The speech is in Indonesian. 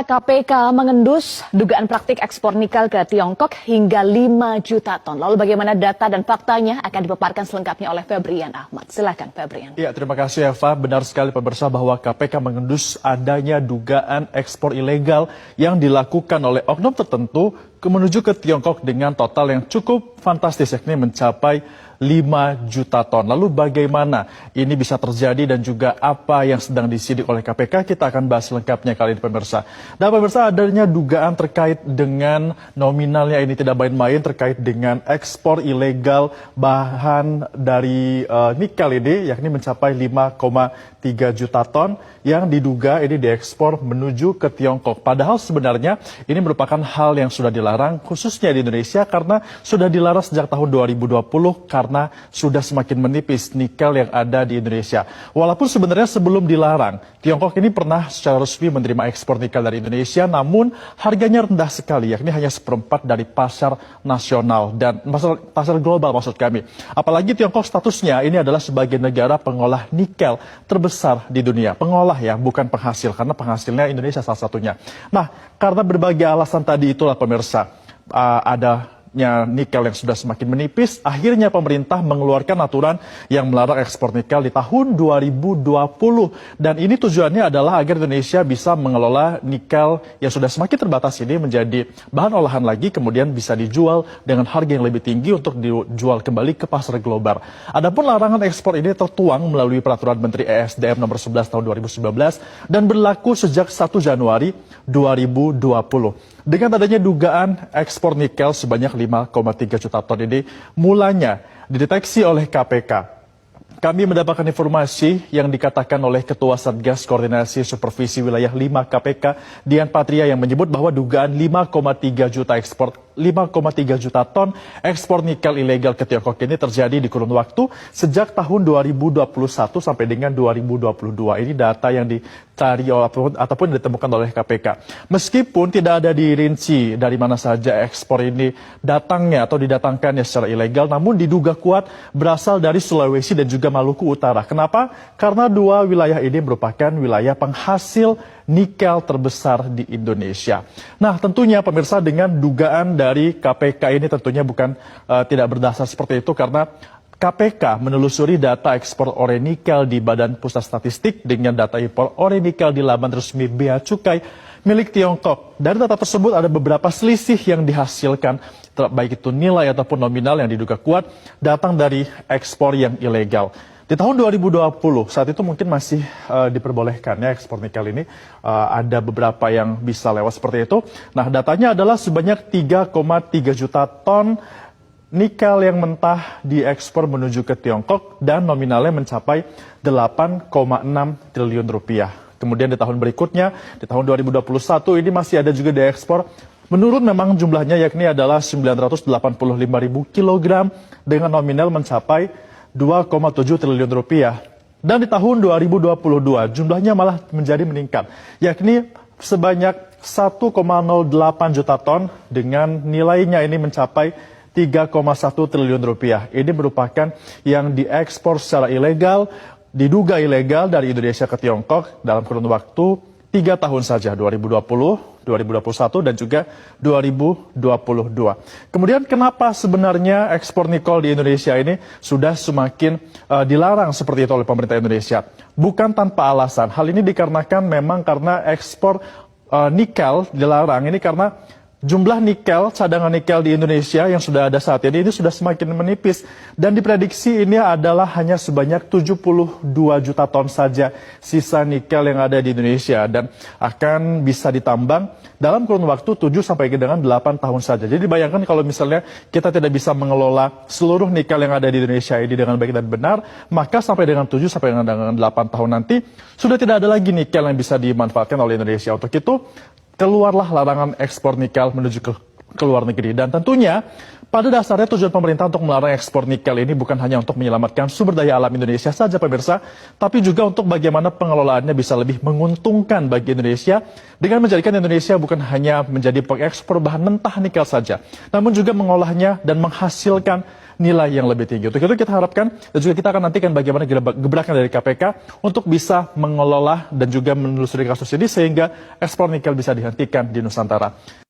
KPK mengendus dugaan praktik ekspor nikel ke Tiongkok hingga 5 juta ton. Lalu bagaimana data dan faktanya akan dipaparkan selengkapnya oleh Febrian Ahmad. Silakan Febrian. Ya, terima kasih Eva. Benar sekali pemirsa bahwa KPK mengendus adanya dugaan ekspor ilegal yang dilakukan oleh oknum tertentu menuju ke Tiongkok dengan total yang cukup fantastis, yakni mencapai 5 juta ton. Lalu bagaimana ini bisa terjadi dan juga apa yang sedang disidik oleh KPK, kita akan bahas lengkapnya kali ini pemirsa. Dan pemirsa, adanya dugaan terkait dengan nominalnya ini tidak main-main terkait dengan ekspor ilegal bahan dari nikel ini, yakni mencapai 5,3 juta ton yang diduga ini diekspor menuju ke Tiongkok. Padahal sebenarnya ini merupakan hal yang sudah dilarang khususnya di Indonesia karena sudah dilarang sejak tahun 2020 karena sudah semakin menipis nikel yang ada di Indonesia. Walaupun sebenarnya sebelum dilarang, Tiongkok ini pernah secara resmi menerima ekspor nikel dari Indonesia, namun harganya rendah sekali, yakni hanya seperempat dari pasar nasional dan pasar global maksud kami. Apalagi Tiongkok statusnya ini adalah sebagai negara pengolah nikel terbesar di dunia. Pengolah ya, bukan penghasil, karena penghasilnya Indonesia salah satunya. Nah, karena berbagai alasan tadi itulah pemirsa, adanya nikel yang sudah semakin menipis, akhirnya pemerintah mengeluarkan aturan yang melarang ekspor nikel di tahun 2020. Dan ini tujuannya adalah agar Indonesia bisa mengelola nikel yang sudah semakin terbatas ini menjadi bahan olahan lagi, kemudian bisa dijual dengan harga yang lebih tinggi untuk dijual kembali ke pasar global. Adapun larangan ekspor ini tertuang melalui Peraturan Menteri ESDM nomor 11 tahun 2019 dan berlaku sejak 1 Januari 2020. Dengan adanya dugaan ekspor nikel sebanyak 5,3 juta ton ini mulanya dideteksi oleh KPK. Kami mendapatkan informasi yang dikatakan oleh Ketua Satgas Koordinasi Supervisi Wilayah 5 KPK, Dian Patria, yang menyebut bahwa dugaan 5,3 juta ton ekspor nikel ilegal ke Tiongkok ini terjadi di kurun waktu sejak tahun 2021 sampai dengan 2022. Ini data yang dicari ataupun ditemukan oleh KPK. Meskipun tidak ada dirinci dari mana saja ekspor ini datangnya atau didatangkannya secara ilegal, namun diduga kuat berasal dari Sulawesi dan juga Maluku Utara. Kenapa? Karena dua wilayah ini merupakan wilayah penghasil nikel terbesar di Indonesia. Nah, tentunya pemirsa, dengan dugaan dari KPK ini tentunya bukan tidak berdasar seperti itu, karena KPK menelusuri data ekspor ore nikel di Badan Pusat Statistik dengan data impor ore nikel di laman resmi Bea Cukai milik Tiongkok. Dari data tersebut ada beberapa selisih yang dihasilkan, baik itu nilai ataupun nominal yang diduga kuat datang dari ekspor yang ilegal. Di tahun 2020, saat itu mungkin masih diperbolehkan ya ekspor nikel ini. Ada beberapa yang bisa lewat seperti itu. Nah, datanya adalah sebanyak 3,3 juta ton nikel yang mentah diekspor menuju ke Tiongkok dan nominalnya mencapai 8,6 triliun rupiah. Kemudian di tahun berikutnya, di tahun 2021 ini masih ada juga diekspor. Menurun memang jumlahnya, yakni adalah 985.000 kilogram dengan nominal mencapai 2,7 triliun rupiah. Dan di tahun 2022 jumlahnya malah menjadi meningkat, yakni sebanyak 1,08 juta ton dengan nilainya ini mencapai 3,1 triliun rupiah. Ini merupakan yang diekspor secara ilegal, diduga ilegal dari Indonesia ke Tiongkok dalam kurun waktu 3 tahun saja, 2020, 2021, dan juga 2022. Kemudian kenapa sebenarnya ekspor nikel di Indonesia ini sudah semakin dilarang seperti itu oleh pemerintah Indonesia? Bukan tanpa alasan. Hal ini dikarenakan memang karena ekspor nikel dilarang ini karena jumlah nikel, cadangan nikel di Indonesia yang sudah ada saat ini sudah semakin menipis. Dan diprediksi ini adalah hanya sebanyak 72 juta ton saja sisa nikel yang ada di Indonesia. Dan akan bisa ditambang dalam kurun waktu 7 sampai dengan 8 tahun saja. Jadi bayangkan kalau misalnya kita tidak bisa mengelola seluruh nikel yang ada di Indonesia ini dengan baik dan benar, maka sampai dengan 7 sampai dengan 8 tahun nanti sudah tidak ada lagi nikel yang bisa dimanfaatkan oleh Indonesia. Untuk itu, keluarlah larangan ekspor nikel menuju ke luar negeri. Dan tentunya pada dasarnya tujuan pemerintah untuk melarang ekspor nikel ini bukan hanya untuk menyelamatkan sumber daya alam Indonesia saja pemirsa, tapi juga untuk bagaimana pengelolaannya bisa lebih menguntungkan bagi Indonesia dengan menjadikan Indonesia bukan hanya menjadi pengekspor bahan mentah nikel saja, namun juga mengolahnya dan menghasilkan nilai yang lebih tinggi. Untuk itu kita harapkan dan juga kita akan nantikan bagaimana gebrakan dari KPK untuk bisa mengelola dan juga menelusuri kasus ini sehingga ekspor nikel bisa dihentikan di Nusantara.